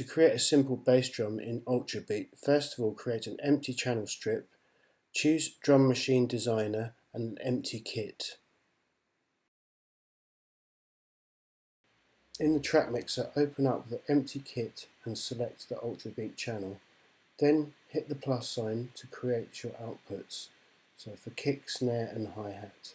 To create a simple bass drum in Ultrabeat, first of all create an empty channel strip, choose Drum Machine Designer and an empty kit. In the track mixer, open up the empty kit and select the Ultrabeat channel. Then hit the plus sign to create your outputs, so for kick, snare and hi-hat.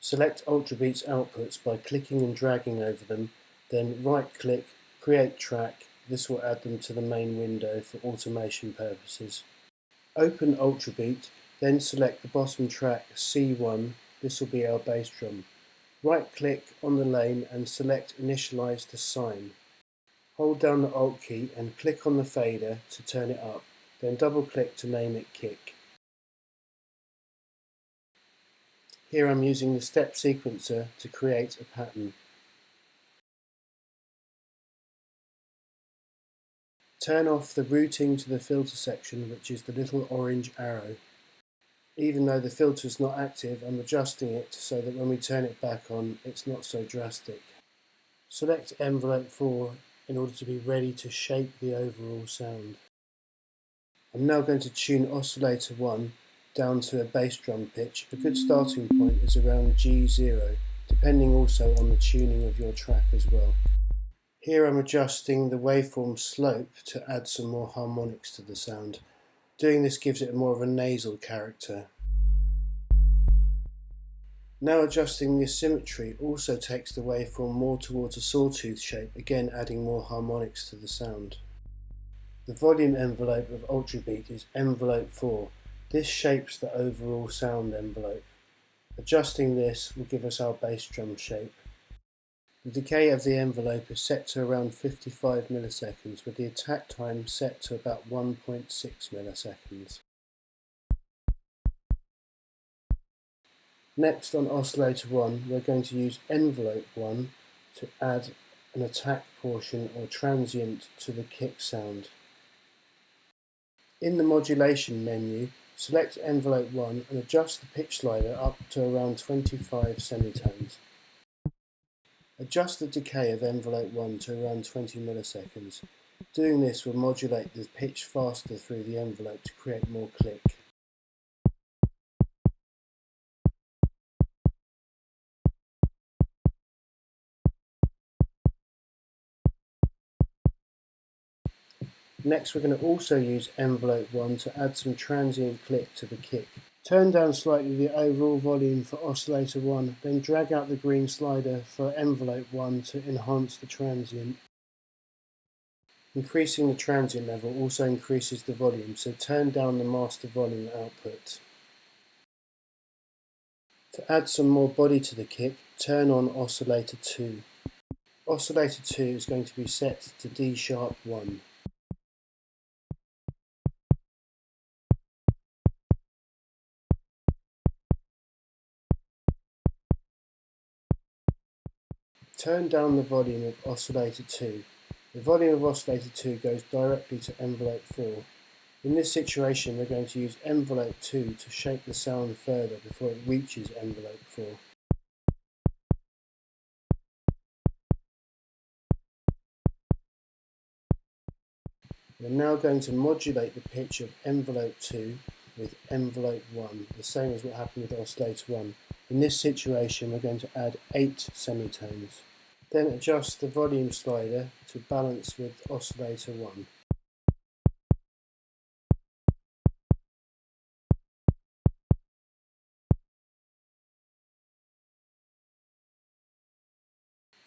Select Ultrabeat's outputs by clicking and dragging over them, then right-click, Create Track. This will add them to the main window for automation purposes. Open Ultrabeat, then select the bottom track C1. This will be our bass drum. Right-click on the lane and select Initialize to Sine. Hold down the Alt key and click on the fader to turn it up, then double-click to name it Kick. Here I'm using the step sequencer to create a pattern. Turn off the routing to the filter section, which is the little orange arrow. Even though the filter is not active, I'm adjusting it so that when we turn it back on, it's not so drastic. Select envelope 4 in order to be ready to shape the overall sound. I'm now going to tune oscillator 1 down to a bass drum pitch. A good starting point is around G0, depending also on the tuning of your track as well. Here I'm adjusting the waveform slope to add some more harmonics to the sound. Doing this gives it more of a nasal character. Now adjusting the symmetry also takes the waveform more towards a sawtooth shape, again adding more harmonics to the sound. The volume envelope of Ultrabeat is envelope 4. This shapes the overall sound envelope. Adjusting this will give us our bass drum shape. The decay of the envelope is set to around 55 milliseconds, with the attack time set to about 1.6 milliseconds. Next, on oscillator 1, we're going to use envelope 1 to add an attack portion or transient to the kick sound. In the modulation menu, select envelope 1 and adjust the pitch slider up to around 25 semitones. Adjust the decay of envelope 1 to around 20 milliseconds. Doing this will modulate the pitch faster through the envelope to create more click. Next, we're going to also use envelope 1 to add some transient click to the kick. Turn down slightly the overall volume for oscillator 1, then drag out the green slider for envelope 1 to enhance the transient. Increasing the transient level also increases the volume, so turn down the master volume output. To add some more body to the kick, turn on oscillator 2. Oscillator 2 is going to be set to D sharp 1. Turn down the volume of oscillator 2. The volume of oscillator 2 goes directly to envelope 4. In this situation, we're going to use envelope 2 to shape the sound further before it reaches envelope 4. We're now going to modulate the pitch of envelope 2 with envelope 1, the same as what happened with oscillator 1. In this situation, we're going to add 8 semitones. Then adjust the volume slider to balance with oscillator 1.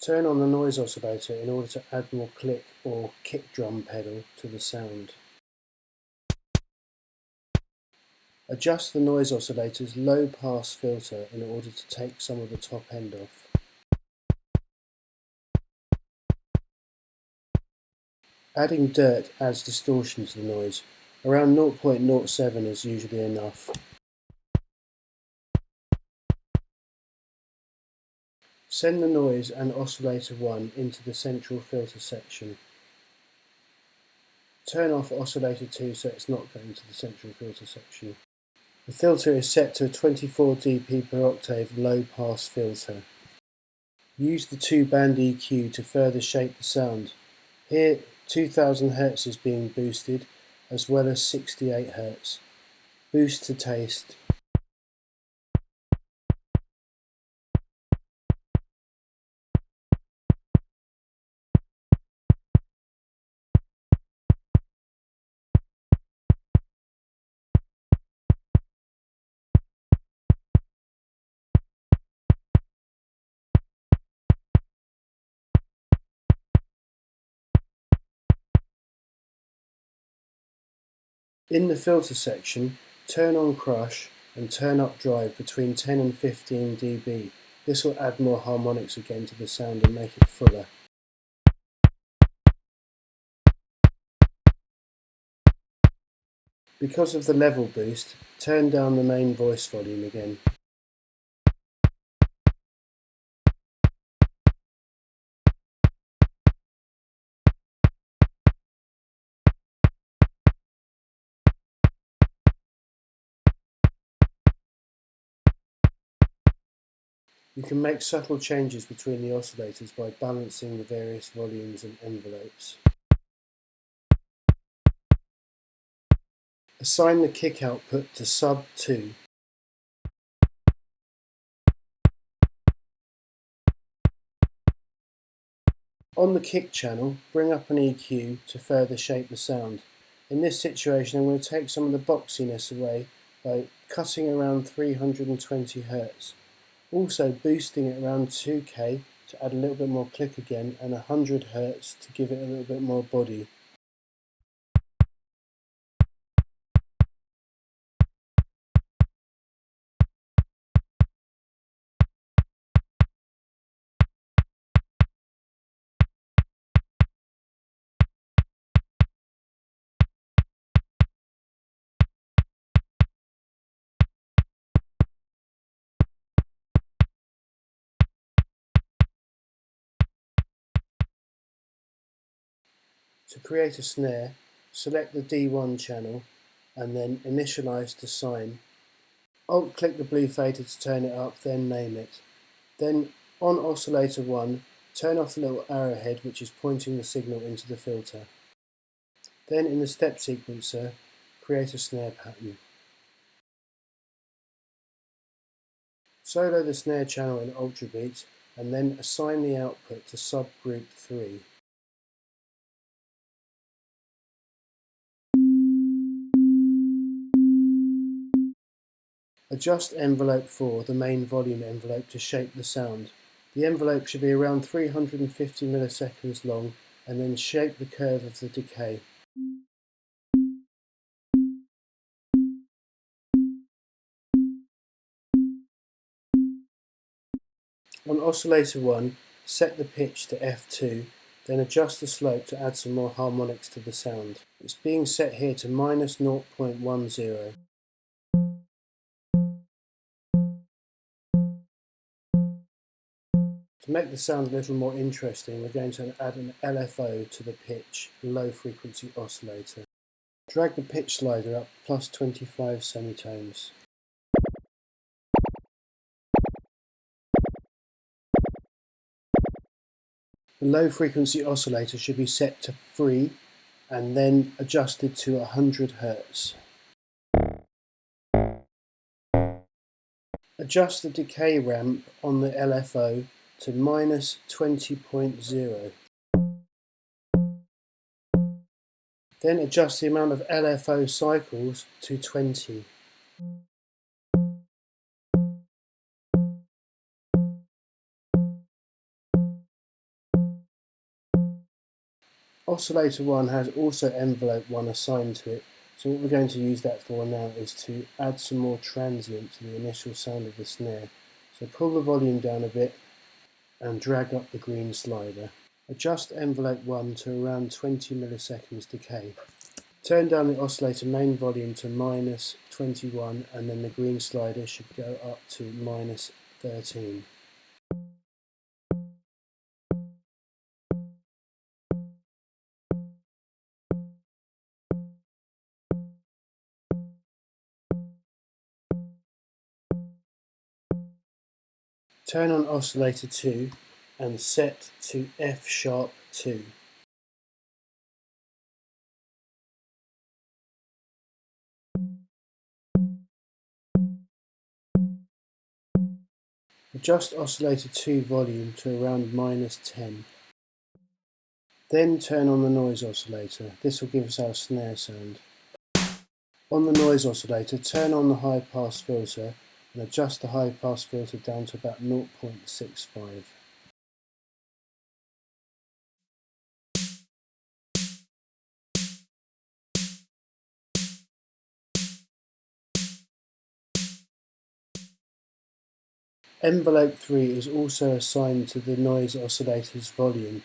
Turn on the noise oscillator in order to add more click or kick drum pedal to the sound. Adjust the noise oscillator's low pass filter in order to take some of the top end off. Adding dirt adds distortion to the noise. Around 0.07 is usually enough. Send the noise and oscillator 1 into the central filter section. Turn off oscillator 2 so it's not going to the central filter section. The filter is set to a 24 dB per octave low pass filter. Use the 2-band EQ to further shape the sound. Here 2000 Hz is being boosted as well as 68 Hz. Boost to taste. In the filter section, turn on crush and turn up drive between 10 and 15 dB. This will add more harmonics again to the sound and make it fuller. Because of the level boost, turn down the main voice volume again. You can make subtle changes between the oscillators by balancing the various volumes and envelopes. Assign the kick output to sub 2. On the kick channel, bring up an EQ to further shape the sound. In this situation, I'm going to take some of the boxiness away by cutting around 320 Hz. Also boosting it around 2K to add a little bit more click again, and 100 Hz to give it a little bit more body. To create a snare, select the D1 channel and then initialize to sine. Alt-click the blue fader to turn it up, then name it. Then on oscillator 1, turn off the little arrowhead which is pointing the signal into the filter. Then in the step sequencer, create a snare pattern. Solo the snare channel in Ultrabeat and then assign the output to subgroup 3. Adjust envelope 4, the main volume envelope, to shape the sound. The envelope should be around 350 milliseconds long and then shape the curve of the decay. On oscillator 1, set the pitch to F2, then adjust the slope to add some more harmonics to the sound. It's being set here to minus 0.10. To make the sound a little more interesting, we're going to add an LFO to the pitch, low frequency oscillator. Drag the pitch slider up plus 25 semitones. The low frequency oscillator should be set to free and then adjusted to 100 Hz. Adjust the decay ramp on the LFO to minus 20.0. Then adjust the amount of LFO cycles to 20. Oscillator 1 has also envelope 1 assigned to it, so what we're going to use that for now is to add some more transient to the initial sound of the snare. So pull the volume down a bit and drag up the green slider. Adjust envelope 1 to around 20 milliseconds decay. Turn down the oscillator main volume to minus 21 and then the green slider should go up to minus 13. Turn on oscillator 2 and set to F sharp 2. Adjust oscillator 2 volume to around -10. Then turn on the noise oscillator. This will give us our snare sound. On the noise oscillator, turn on the high pass filter and adjust the high pass filter down to about 0.65. Envelope 3 is also assigned to the noise oscillator's volume.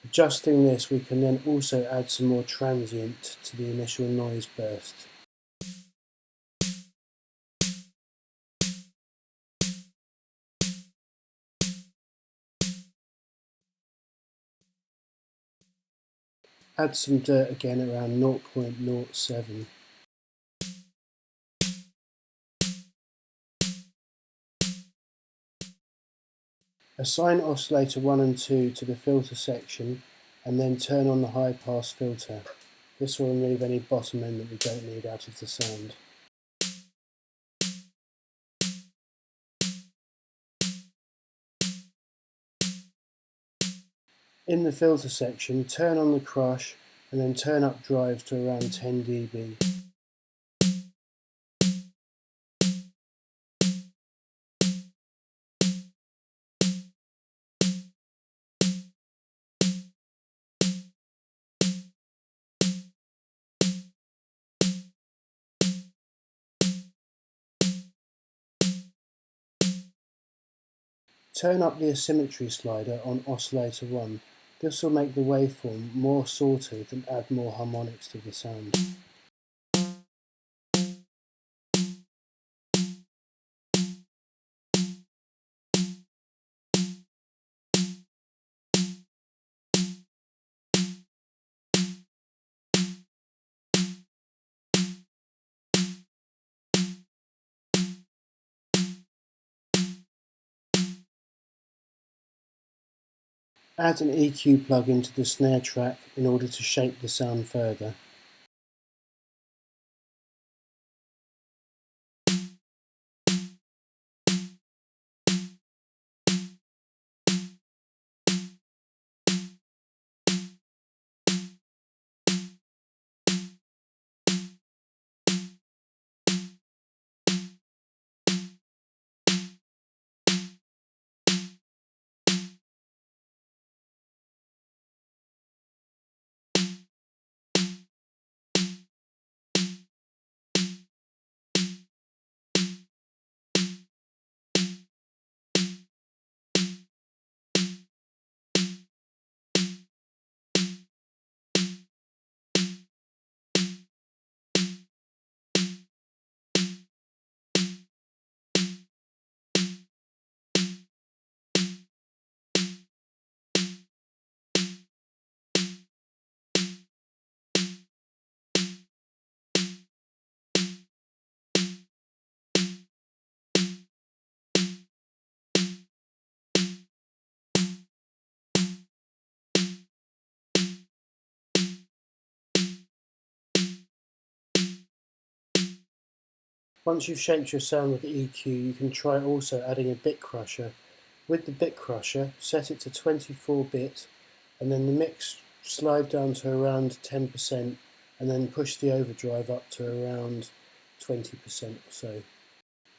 Adjusting this, we can then also add some more transient to the initial noise burst. Add some dirt again around 0.07. Assign oscillator 1 and 2 to the filter section and then turn on the high pass filter. This will remove any bottom end that we don't need out of the sound. In the filter section, turn on the crush and then turn up drive to around 10 dB. Turn up the asymmetry slider on oscillator 1. This will make the waveform more sawtooth and add more harmonics to the sound. Add an EQ plugin to the snare track in order to shape the sound further. Once you've shaped your sound with the EQ, you can try also adding a bit crusher. With the bit crusher, set it to 24-bit and then the mix slide down to around 10% and then push the overdrive up to around 20% or so.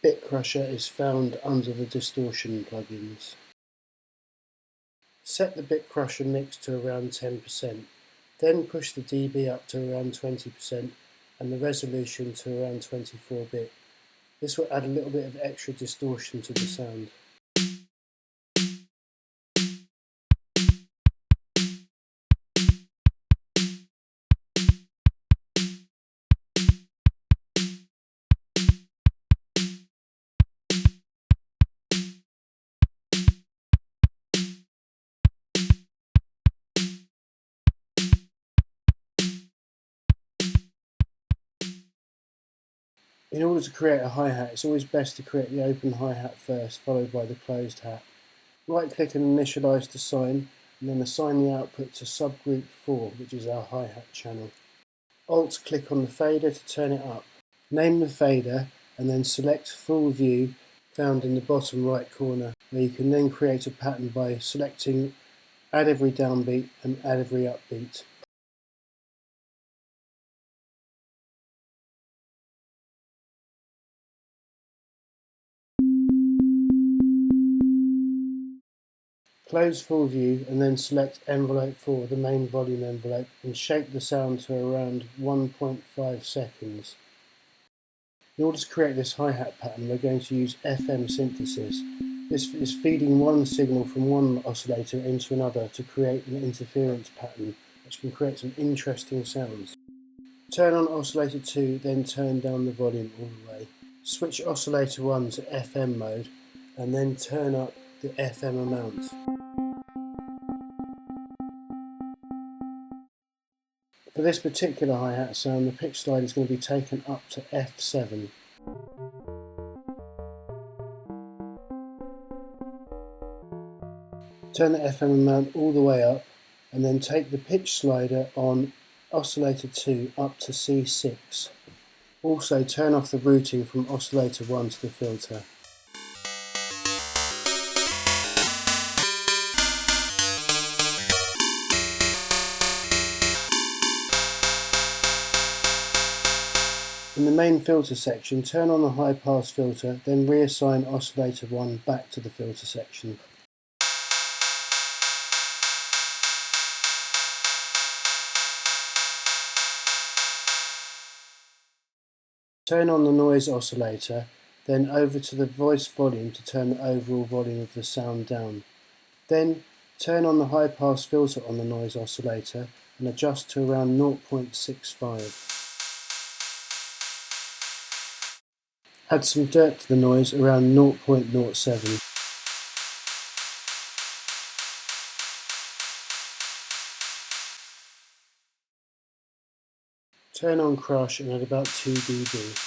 Bit crusher is found under the distortion plugins. Set the bit crusher mix to around 10%, then push the dB up to around 20% and the resolution to around 24-bit. This will add a little bit of extra distortion to the sound. In order to create a hi-hat, it's always best to create the open hi-hat first, followed by the closed hat. Right-click and initialize the sign, and then assign the output to subgroup 4, which is our hi-hat channel. Alt-click on the fader to turn it up. Name the fader, and then select Full View, found in the bottom right corner, where you can then create a pattern by selecting Add Every Downbeat and Add Every Upbeat. Close Full View and then select Envelope 4, the main volume envelope, and shape the sound to around 1.5 seconds. In order to create this hi-hat pattern, we're going to use FM synthesis. This is feeding one signal from one oscillator into another to create an interference pattern, which can create some interesting sounds. Turn on oscillator 2, then turn down the volume all the way. Switch oscillator 1 to FM mode, and then turn up the FM amount. For this particular hi-hat sound, the pitch slide is going to be taken up to F7. Turn the FM amount all the way up, and then take the pitch slider on oscillator 2 up to C6. Also turn off the routing from oscillator 1 to the filter. In the main filter section, turn on the high pass filter, then reassign oscillator 1 back to the filter section. Turn on the noise oscillator, then over to the voice volume to turn the overall volume of the sound down. Then turn on the high pass filter on the noise oscillator and adjust to around 0.65. Add some dirt to the noise around 0.07. Turn on crush and add about 2 dB.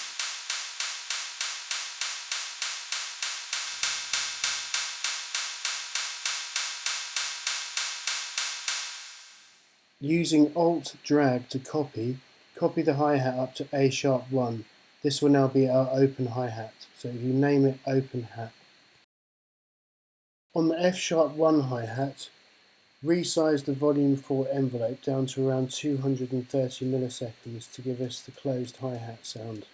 Using Alt-Drag to copy the hi-hat up to A#1. This will now be our open hi-hat, so if you name it open hat. On the F#1 hi-hat, resize the volume 4 envelope down to around 230 milliseconds to give us the closed hi-hat sound.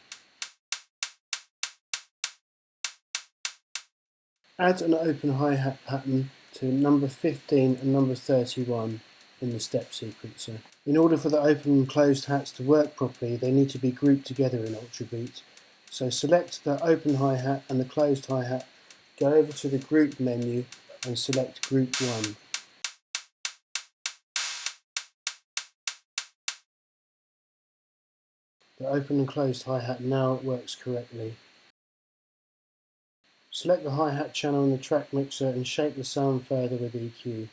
Add an open hi-hat pattern to number 15 and number 31 in the step sequencer. In order for the open and closed hats to work properly, they need to be grouped together in Ultrabeat. So select the open hi-hat and the closed hi-hat, go over to the group menu and select group 1. The open and closed hi-hat now works correctly. Select the hi-hat channel in the track mixer and shape the sound further with EQ.